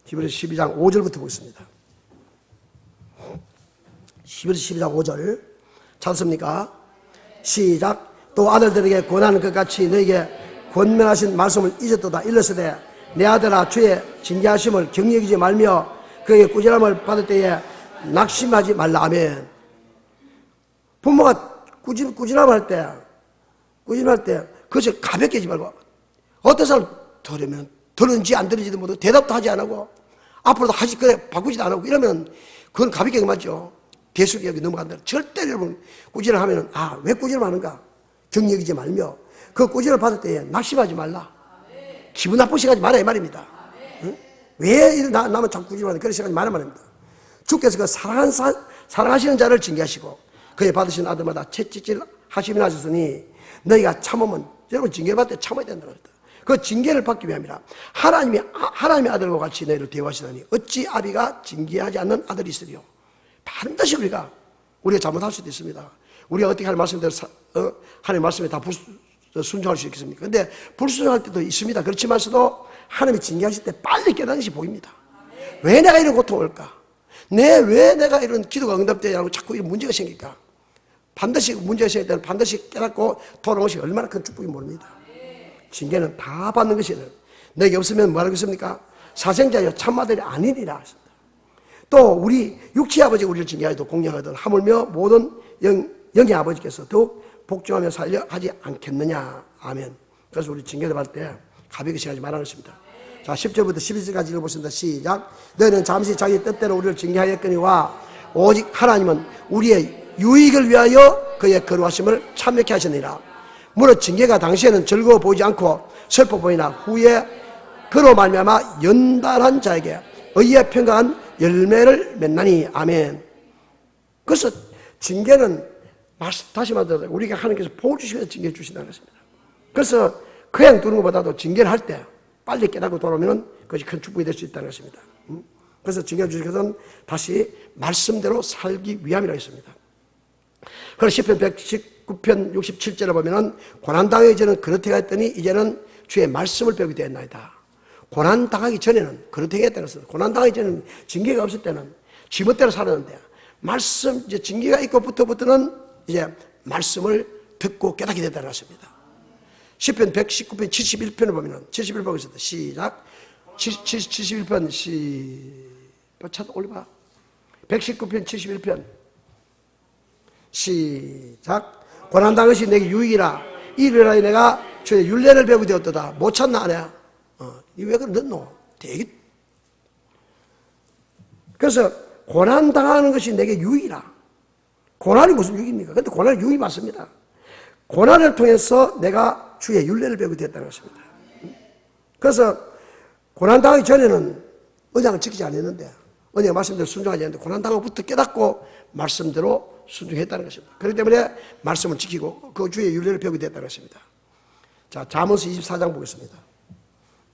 히브리서 12장 5절부터 보겠습니다. 히브리서 12장 5절 찾습니까? 시작. 또 아들들에게 권하는 것 같이 너에게 권면하신 말씀을 잊었도다. 일렀으되 내 아들아 주의 징계하심을 경히 여기지 말며 그에게 꾸지람을 받을 때에 낙심하지 말라. 아멘. 부모가 꾸지람할 때 그것을 가볍게 하지 말고 어떤 사람 들으면 들은지 안 들은지도 모르고 대답도 하지 안 하고 앞으로도 하지 그래 바꾸지도 안 하고 이러면 그건 가볍게 맞죠. 대수기 여기 넘어간다. 절대 여러분 꾸지람 하면은 왜 꾸지람 하는가? 경히 여기지 말며 그 꾸지람을 받을 때에 낙심하지 말라. 기분 나쁘게 하지 말라 이 말입니다. 응? 왜 남은 자꾸 꾸지람하는 그런 생각하지 말라 말입니다. 주께서 그 사랑하시는 자를 징계하시고 그의 받으신 아들마다 채찍질 하심이나 하셨으니 너희가 참으면, 여러분 징계를 받을 때 참아야 된다고 했다. 그 징계를 받기 위함이라. 하나님의 아들과 같이 너희를 대우하시다니 어찌 아비가 징계하지 않는 아들이 있으리요. 반드시 우리가 잘못할 수도 있습니다. 우리가 어떻게 하나님 말씀대로 하나님 말씀에 다 순종할 수 있겠습니까? 근데 불순종할 때도 있습니다. 그렇지만서도 하나님이 징계하실 때 빨리 깨닫는 것이 복입니다. 왜 내가 이런 고통을 올까? 왜 내가 이런 기도가 응답되냐고 자꾸 이런 문제가 생길까? 반드시 문제가 생길 때는 반드시 깨닫고 돌아오는 것이 얼마나 큰 축복이 모릅니다. 징계는 다 받는 것이라. 내게 없으면 뭐라고 했습니까? 사생자여 참아들이 아니리라 하셨다. 또 우리 육체의 아버지가 우리를 징계하여도 공경하던 하물며 모든 영의 아버지께서 더욱 복종하며 살려 하지 않겠느냐. 아멘. 그래서 우리 징계를 받을 때 가볍게 생각하지 말라는 것입니다. 자, 10절부터 11절까지 읽어보겠습니다. 시작. 너희는 잠시 자기 뜻대로 우리를 징계하였거니와 오직 하나님은 우리의 유익을 위하여 그의 거룩하심을 참여케 하셨느니라. 무릇 징계가 당시에는 즐거워 보이지 않고 슬퍼 보이나 후에 그로 말미암아 연단한 자에게 의의 평강한 열매를 맺나니. 아멘. 그래서 징계는 다시 말해서 우리가 하나님께서 복을 주시면서 징계해 주신다는 것입니다. 그래서 그냥 두는 것보다도 징계를 할 때 빨리 깨닫고 돌아오면 그것이 큰 축복이 될 수 있다는 것입니다. 그래서 징계해 주신 것은 다시 말씀대로 살기 위함이라고 했습니다. 그래서 시편 119편 67절에 보면은 고난당하기 전에는 그렇게 했더니 이제는 주의 말씀을 배우게 되었나이다. 고난당하기 전에는 그렇게 했다는 것은, 고난당하기 전에는 징계가 없을 때는 지멋대로 살았는데, 말씀, 이제 징계가 있고부터는 이제 말씀을 듣고 깨닫게 됐다는 것입니다. 시편 119편 71편을 보면은 71편 보겠습니다. 시작. 71편 차도 올려봐. 119편 71편 시작. 고난당하시 내게 유익이라. 이르라 내가 주의 율례를 배우게 되었도다. 못 찾나 안 해? 이 왜 그걸 넣노? 되게. 그래서 고난당하는 것이 내게 유익이라. 고난이 무슨 유익입니까? 근데 고난은 유익이 맞습니다. 고난을 통해서 내가 주의 율례를 배우게 됐다는 것입니다. 그래서 고난당하기 전에는 언약을 지키지 않았는데, 언약 말씀대로 순종하지 않았는데 고난당하고부터 깨닫고 말씀대로 순종했다는 것입니다. 그렇기 때문에 말씀을 지키고 그 주의 율례를 배우게 됐다는 것입니다. 자, 잠언서 24장 보겠습니다.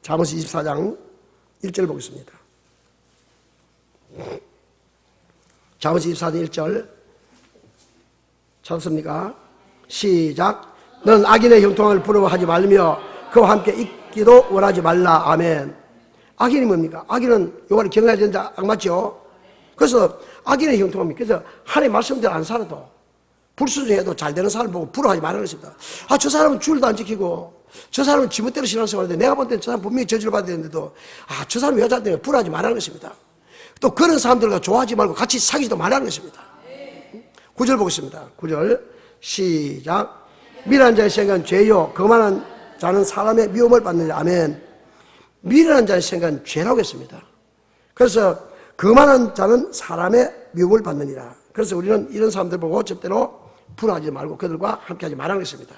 잠언서 24장 1절 보겠습니다. 잠언서 24장 1절 찾았습니까? 시작. 너는 악인의 형통함을 부러워하지 말며 그와 함께 있기도 원하지 말라. 아멘. 악인이 뭡니까? 악인은 요한이 경외하지 않는 자, 악 맞죠? 그래서 악인의 형통함이, 그래서 하나님 말씀대로 안 살아도 불순종해도 잘 되는 사람을 보고 부러워하지 말라는 것입니다. 아, 저 사람은 줄도 안 지키고 저 사람은 지멋대로 신앙생활하는데 내가 볼 때는 저 사람 분명히 저주를 받아야 되는데도 저 사람이 여자 때문에 부러워하지 말라는 것입니다. 또 그런 사람들과 좋아하지 말고 같이 사귀지도 말라는 것입니다. 9절 보겠습니다. 9절 시작. 미련한 자의 생각은 죄요 거만한 자는 사람의 미움을 받느니라. 아멘. 미련한 자의 생각은 죄라고 했습니다. 그래서 거만한 자는 사람의 미움을 받느니라. 그래서 우리는 이런 사람들 보고 절대로 불화하지 말고 그들과 함께하지 말라는 것입니다.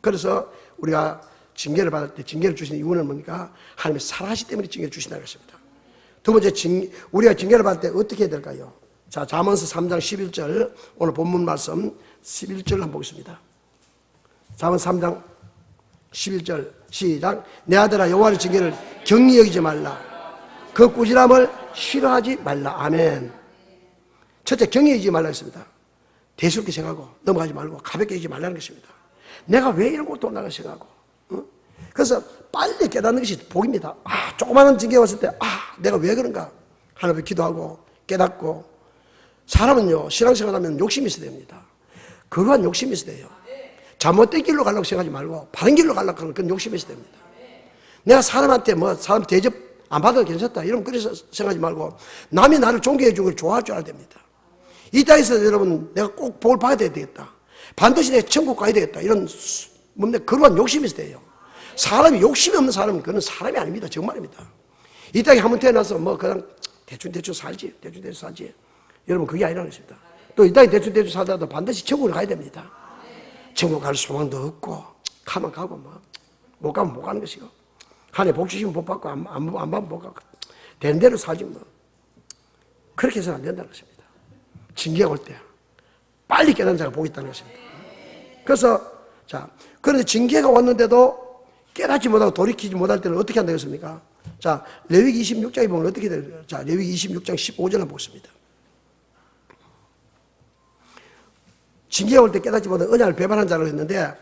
그래서 우리가 징계를 받을 때 징계를 주시는 이유는 뭡니까? 하나님이 사랑하시기 때문에 징계를 주신다는 것입니다. 두 번째, 우리가 징계를 받을 때 어떻게 해야 될까요? 자, 잠언서 3장 11절, 오늘 본문 말씀 11절 한번 보겠습니다. 잠언 3장 11절 시작. 내 아들아 여호와의 징계를 경히 여기지 말라. 그 꾸지람을 싫어하지 말라. 아멘. 첫째, 경히 여기지 말라 했습니다. 대수롭게 생각하고 넘어가지 말고 가볍게 여기지 말라는 것입니다. 내가 왜 이런 것도 온다고 생각하고, 그래서 빨리 깨닫는 것이 복입니다. 조그마한 징계가 왔을 때 내가 왜 그런가 하나님께 기도하고 깨닫고. 사람은요 신앙생활하면 욕심이 있어야 됩니다. 그러한 욕심이 있어야 돼요. 잘못된 길로 가려고 생각하지 말고 바른 길로 가려고 하는 그런 욕심이 있어야 됩니다. 내가 사람한테 사람 대접 안 받아도 괜찮다 이러면 그래서 생각하지 말고 남이 나를 존경해 주는 걸 좋아할 줄 알아야 됩니다. 이 땅에서 여러분 내가 꼭 복을 받아야 되겠다, 반드시 내가 천국 가야 되겠다, 이런 그러한 욕심이 있어야 돼요. 사람이 욕심이 없는 사람은 그건 사람이 아닙니다. 정말입니다. 이 땅에 한번 태어나서 그냥 대충 살지, 여러분 그게 아니라는 것입니다. 또 이 땅에 대충 살다가도 반드시 천국을 가야 됩니다. 천국 갈 소망도 없고 가면 가고 못 가면 못 가는 것이고, 하나님 복 주시면 복 받고 안 받으면 못 가고 되는 대로 살지 뭐. 그렇게 해서는 안 된다는 것입니다. 징계가 올 때 빨리 깨닫는 자가 복이 있다는 것입니다. 그래서 자, 그런데 징계가 왔는데도 깨닫지 못하고 돌이키지 못할 때는 어떻게 한다겠습니까? 자, 레위기 26장에 보면 어떻게 돼요? 자, 레위기 26장 15절 한번 보겠습니다. 징계가 올 때 깨닫지 못하고 언약을 배반한 자로 했는데,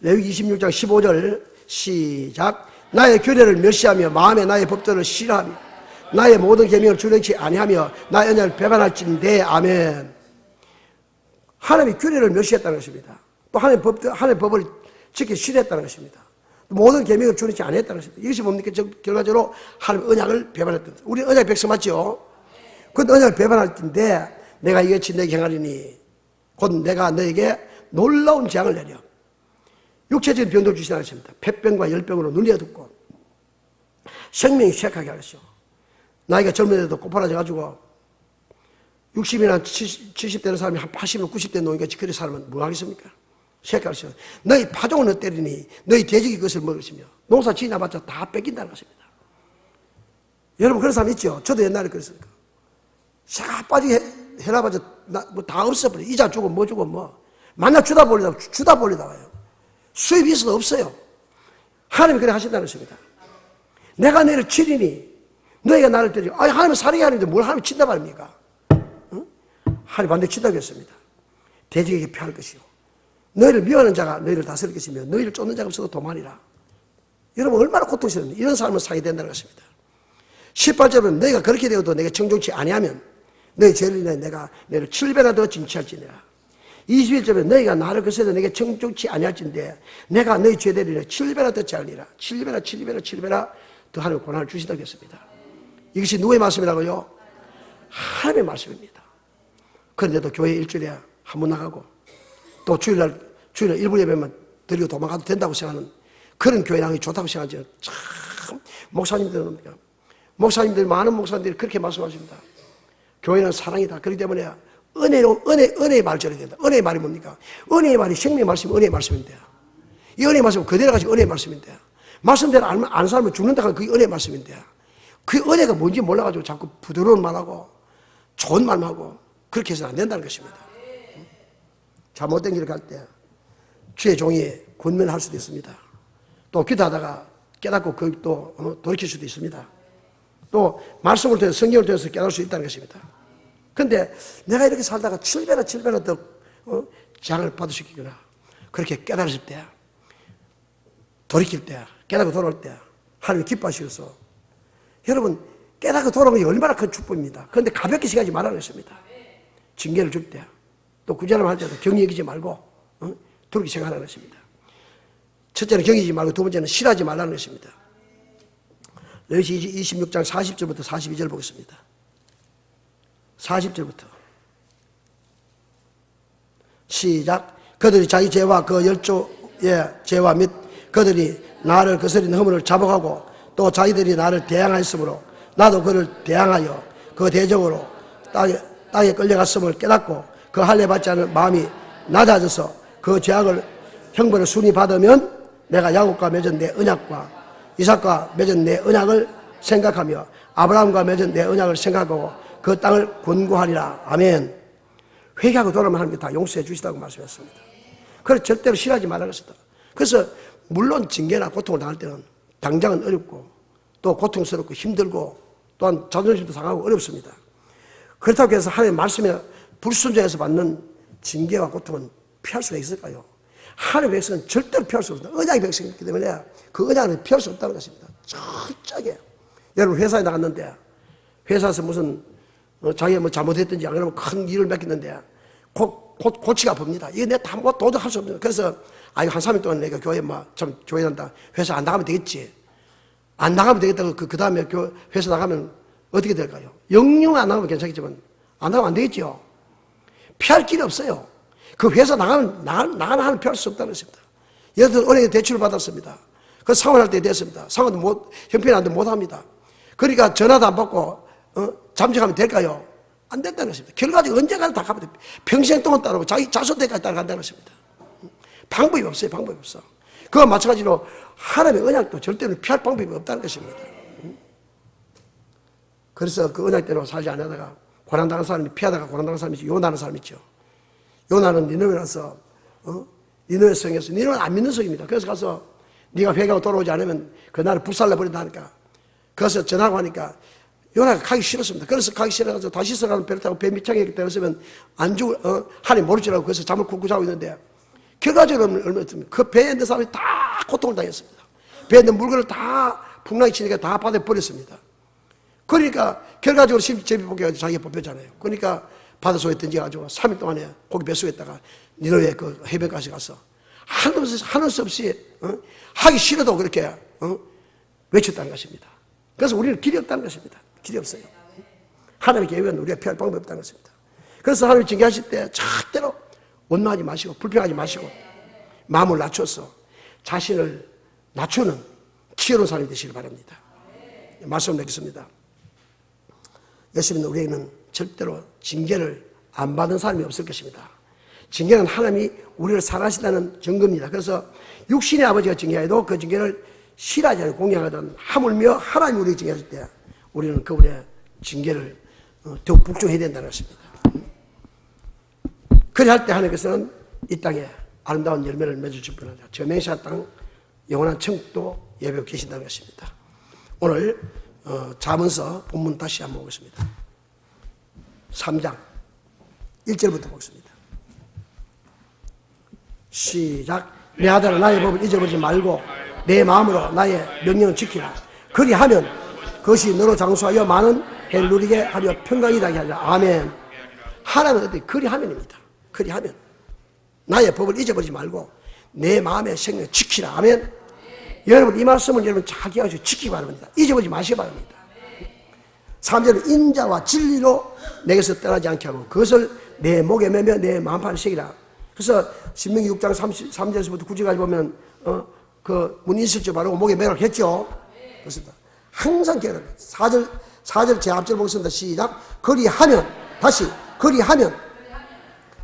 레위기 26장 15절 시작. 나의 규례를 멸시하며 마음에 나의 법도를 싫어하며 나의 모든 계명을 준행치 아니하며 나의 언약을 배반할진대. 아멘. 하나님의 규례를 멸시했다는 것입니다. 또 하나님의 법을 지키기 싫어했다는 것입니다. 모든 계명을 준행치 아니했다는 것입니다. 이것이 뭡니까? 결과적으로 하나님의 언약을 배반했던 것입니다. 우리 언약 백성 맞죠? 그런데 언약을 배반할진대 내가 이같이 내게 행하리니 곧 내가 너에게 놀라운 재앙을 내려 육체적인 병도 주시지 않으십니다. 폐병과 열병으로 눌려듣고 생명이 쇠약하게 하겠죠. 나이가 젊은 데도 고파라져가지고 60이나 70대 되는 사람이 한 80이나 90대 노인같이 그런 사람은 뭐 하겠습니까? 쇠약하겠죠. 너희 파종을 너 때리니 너희 돼지기 그것을 먹으시며 농사 지나봤자 다 뺏긴다는 것입니다. 여러분 그런 사람 있죠? 저도 옛날에 그랬으니까. 샤 빠지게 해놔봤자 뭐 다 없어버려. 이자 주고 뭐 주고 뭐 만나 주다 벌리다가요. 수입이 있어도 없어요. 하나님이 그래 하신다는 것입니다. 내가 너희를 치리니 너희가 나를 때리고 아니 하나님은 살인이 아닌데 뭘 하나님이 친다 말입니까? 응? 하나님 반드시 친다고 했습니다. 돼지에게 피할 것이요 너희를 미워하는 자가 너희를 다스릴 것이며 너희를 쫓는 자가 없어도 도만이라. 여러분 얼마나 고통스러운데 이런 사람은 사게 된다는 것입니다. 18절은 너희가 그렇게 되어도 내가 청종치 아니하면 너희 죄를 인하여 내가 너희를 7배나 더 징치할지니라. 21절에 너희가 나를 거스려 내게 청종치 아니할진대 내가 너희 죄대를 7배나 더 잘리라. 7배나 더 하는 고난을 주신다고 했습니다. 이것이 누구의 말씀이라고요? 하나님의 말씀입니다. 그런데도 교회 일주일에 한 번 나가고 또 주일날 일부 예배만 드리고 도망가도 된다고 생각하는 그런 교회 나가기 좋다고 생각하지는 참 목사님들 많은 목사님들이 그렇게 말씀하십니다. 교회는 사랑이다. 그렇기 때문에 은혜의 말을 전해야 된다. 은혜의 말이 뭡니까? 은혜의 말이 생명의 말씀이 은혜의 말씀인데 이 은혜의 말씀은 그대로 가지고 은혜의 말씀인데 말씀대로 아는 사람은 죽는다가 그게 은혜의 말씀인데 그 은혜가 뭔지 몰라가지고 자꾸 부드러운 말하고 좋은 말만 하고 그렇게 해서는 안 된다는 것입니다. 잘못된 길을 갈 때 주의 종이 권면할 수도 있습니다. 또 기도하다가 깨닫고 또 돌이킬 수도 있습니다. 또 말씀을 통해서 성경을 통해서 깨달을 수 있다는 것입니다. 그런데 내가 이렇게 살다가 7배나 더 재앙을 받으시키거나 그렇게 깨달으실 때 돌이킬 때 깨닫고 돌아올 때 하나님이 기뻐하시어서 여러분 깨닫고 돌아오는 게 얼마나 큰 축복입니다. 그런데 가볍게 생각하지 말라는 것입니다. 징계를 줄 때 또 구제를 할 때도 경히 여기지 말고 두렵게 생각하는 것입니다. 첫째는 경이지 말고 두 번째는 싫어하지 말라는 것입니다. 레위기 26장 40절부터 42절 보겠습니다. 40절부터 시작. 그들이 자기 죄와 그 열조의 죄와 및 그들이 나를 거스린 허물을 자복하고 또 자기들이 나를 대항하였으므로 나도 그를 대항하여 그 대적으로 땅에 끌려갔음을 깨닫고 그 할례 받지 않은 마음이 낮아져서 그 죄악을 형벌을 순히 받으면 내가 야곱과 맺은 내 언약과 이삭과 맺은 내 언약을 생각하며 아브라함과 맺은 내 언약을 생각하고 그 땅을 권고하리라. 아멘. 회개하고 돌아오면 하나님께 다 용서해 주시다고 말씀했습니다. 그래서 절대로 싫어하지 말라고 했습니다. 그래서 물론 징계나 고통을 당할 때는 당장은 어렵고 또 고통스럽고 힘들고 또한 자존심도 상하고 어렵습니다. 그렇다고 해서 하나님의 말씀에 불순종해서 받는 징계와 고통은 피할 수가 있을까요? 하나님의 백성은 절대로 피할 수 없습니다. 언약의 백성이기 때문에 그 언약은 피할 수 없다는 것입니다. 철저하게. 여러분 회사에 나갔는데 회사에서 무슨 자기가 뭐 잘못했든지 안 그러면 큰 일을 맡겼는데 골치가 아픕니다. 이거 내가 다 도저히 할 수 없는. 그래서 이거 한 3일 동안 내가 교회 참 교회 난다. 회사 안 나가면 되겠지. 안 나가면 되겠다고 그 다음에 회사 나가면 어떻게 될까요? 영영 안 나가면 괜찮겠지만 안 나가면 안 되겠죠. 피할 길이 없어요. 그 회사 나가는 한을 피할 수 없다는 것입니다. 예를 들어 은행에 대출을 받았습니다. 그 상환할 때 됐습니다. 상환도 형편이 안 되면 못 합니다. 그러니까 전화도 안 받고 잠적하면 될까요? 안 된다는 것입니다. 결과적으로 언젠가는 다 갚아야 됩니다. 평생 동안 따르고 자기 자손 때까지 따라간다는 것입니다. 방법이 없어요. 방법이 없어. 그와 마찬가지로 하나님의 언약도 절대로 피할 방법이 없다는 것입니다. 그래서 그 언약대로 살지 않다가 고난당한 사람이 피하다가 고난당한 사람이 있죠. 요나라는 사람이 있죠. 요나는 니느웨라서 니느웨 성에서 니느웨는 안 믿는 성입니다. 그래서 가서 네가 회개하고 돌아오지 않으면 그 나라를 불살라 버린다 하니까 그래서 전하고 하니까 요나가 가기 싫었습니다. 그래서 가기 싫어가지고 다시서 가는 배를 타고 배 밑창에 떨어지면 안 죽을 하나님 모르지라고 그래서 잠을 쿡쿡 자고 있는데 결과적으로 얼마 있으면 그 배에 있는 사람이 다 고통을 당했습니다. 배에 있는 물건을 다 풍랑이 치니까 다 바다에 버렸습니다. 그러니까 결과적으로 제비뽑기가 자기가 뽑혔잖아요. 그러니까 바닷속에 던져가지고 3일 동안에 고기 뱃속에 있다가 니느웨 그 해변까지 가서 하는 수 없이 하기 싫어도 그렇게 외쳤다는 것입니다. 그래서 우리는 길이 없다는 것입니다. 길이 없어요. 하나님의 계획은 우리가 피할 방법이 없다는 것입니다. 그래서 하나님이 징계하실 때 절대로 원망하지 마시고 불평하지 마시고 마음을 낮춰서 자신을 낮추는 지혜로운 사람이 되시길 바랍니다. 말씀 맺겠습니다. 예수님 우리에게는 절대로 징계를 안 받은 사람이 없을 것입니다. 징계는 하나님이 우리를 사랑하신다는 증거입니다. 그래서 육신의 아버지가 징계해도 그 징계를 싫어하지 않고 공양하던 하물며 하나님이 우리에게 징계하실 때 우리는 그분의 징계를 더욱 복종해야 된다는 것입니다. 그리할 때 하나님께서는 이 땅에 아름다운 열매를 맺어줄 뿐 아니라 저 맹세한 땅 영원한 천국도 예배하고 계신다는 것입니다. 오늘 잠언서 본문 다시 한번 보겠습니다. 3장 1절부터 보겠습니다. 시작. 내 아들아 나의 법을 잊어버리지 말고 내 마음으로 나의 명령을 지키라. 그리하면 그것이 너로 장수하여 많은 해를 누리게 하려 평강이 나게 하리라. 아멘. 하나님은 어떻게 그리하면입니다. 그리하면 나의 법을 잊어버리지 말고 내 마음의 생명을 지키라. 아멘. 여러분 이 말씀을 여러분 자기가 지키기 바랍니다. 잊어버리지 마시기 바랍니다. 3절은 인자와 진리로 내게서 떠나지 않게 하고 그것을 내 목에 매며 내 마음판에 새기라. 그래서 신명기 6장 33절에서부터 9절까지 보면 그 문인실조 바르고 목에 매라고 했죠. 그렇습니다. 항상 기억합니다. 4절 제 앞절 보겠습니다. 시작. 그리하면 다시 그리하면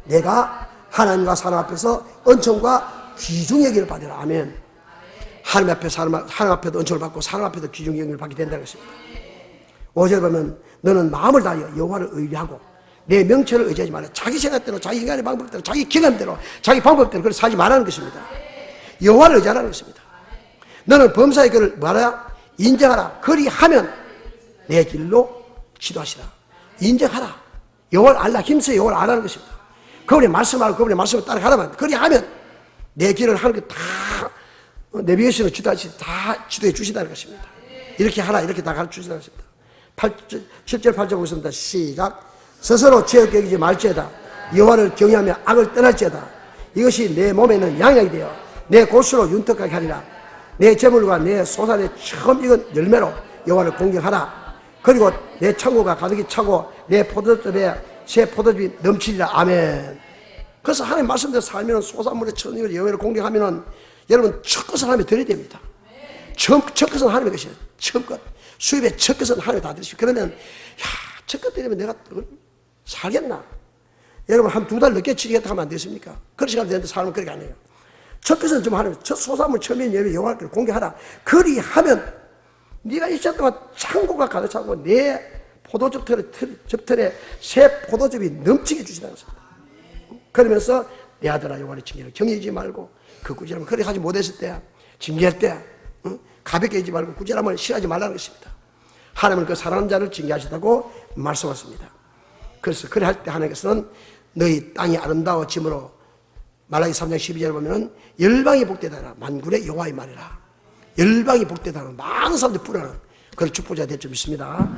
내가 하나님과 사람 앞에서 은총과 귀중 여기를 받으라. 아멘. 하나님 앞에 하나님 앞에도 은총을 받고 사람 앞에도 귀중 여기를 받게 된다는 것입니다. 5절 보면 너는 마음을 다하여 여호와를 의뢰하고 내 명철을 의지하지 말라. 자기 생각대로 자기 인간의 방법대로 자기 경험대로 자기 방법대로 그렇게 살지 말라는 것입니다. 여호와를 의지하라는 것입니다. 너는 범사의 그를 뭐하라? 인정하라. 그리하면 내 길로 지도하시라. 인정하라. 여호와를 알라. 힘써 여호와를 알라는 것입니다. 그분의 말씀하고 그분의 말씀을 따라가라면 그리하면 내 길을 하나님께 다 내비게이션을 주다시 다 지도해 주신다는 것입니다. 이렇게 하라 이렇게 다 가르쳐 주신다는 것입니다. 7절 8절 보겠습니다. 시작. 스스로 죄를 여기지 말지어다. 여호와를 경외하며 악을 떠날지어다. 이것이 내 몸에는 양약이 되어 내 골수로 윤택하게 하리라. 내 재물과 내 소산의 처음 익은 열매로 여호와를 공경하라. 그리고 내 창고가 가득히 차고 내 포도즙에 새 포도즙이 넘치리라. 아멘. 그래서 하나님 말씀대로 살면 소산물의 처음 익은 여호와를 공경하면은 여러분 첫 것은 하나님이 드려야 됩니다. 첫 것은 하나님의 것이에요. 첫 것. 수입의 첫 것은 하나님이 다 드시고 그러면 첫 것 드리면 내가 살겠나? 여러분 한 2달 늦게 치겠다 하면 안 되겠습니까? 그런 시간 되는데 사람은 그렇게 안 해요. 첫 것은 좀 하나님 첫 소산물 처음인 예배 여호와를 공개하라. 그리하면 네가 이 시간 동안 창고가 가득 차고 내 포도즙틀에 새 포도즙이 넘치게 주시다는 것입니다. 그러면서 내 아들아 여호와의 징계를 경외하지 말고 그 꾸지람을 그렇게 하지 못했을 때 징계할 때 가볍게 하지 말고 꾸지람을 싫어하지 말라는 것입니다. 하나님은 그 사랑하는 자를 징계하시다고 말씀하십니다. 그래서 그래 할 때 하나님께서는 너희 땅이 아름다워짐으로 말라기 3장 12절에 보면 열방이 복되다라. 만군의 여호와의 말이라. 열방이 복되다는 많은 사람들이 뿌려는 그런 축복자 될 줄 믿습니다.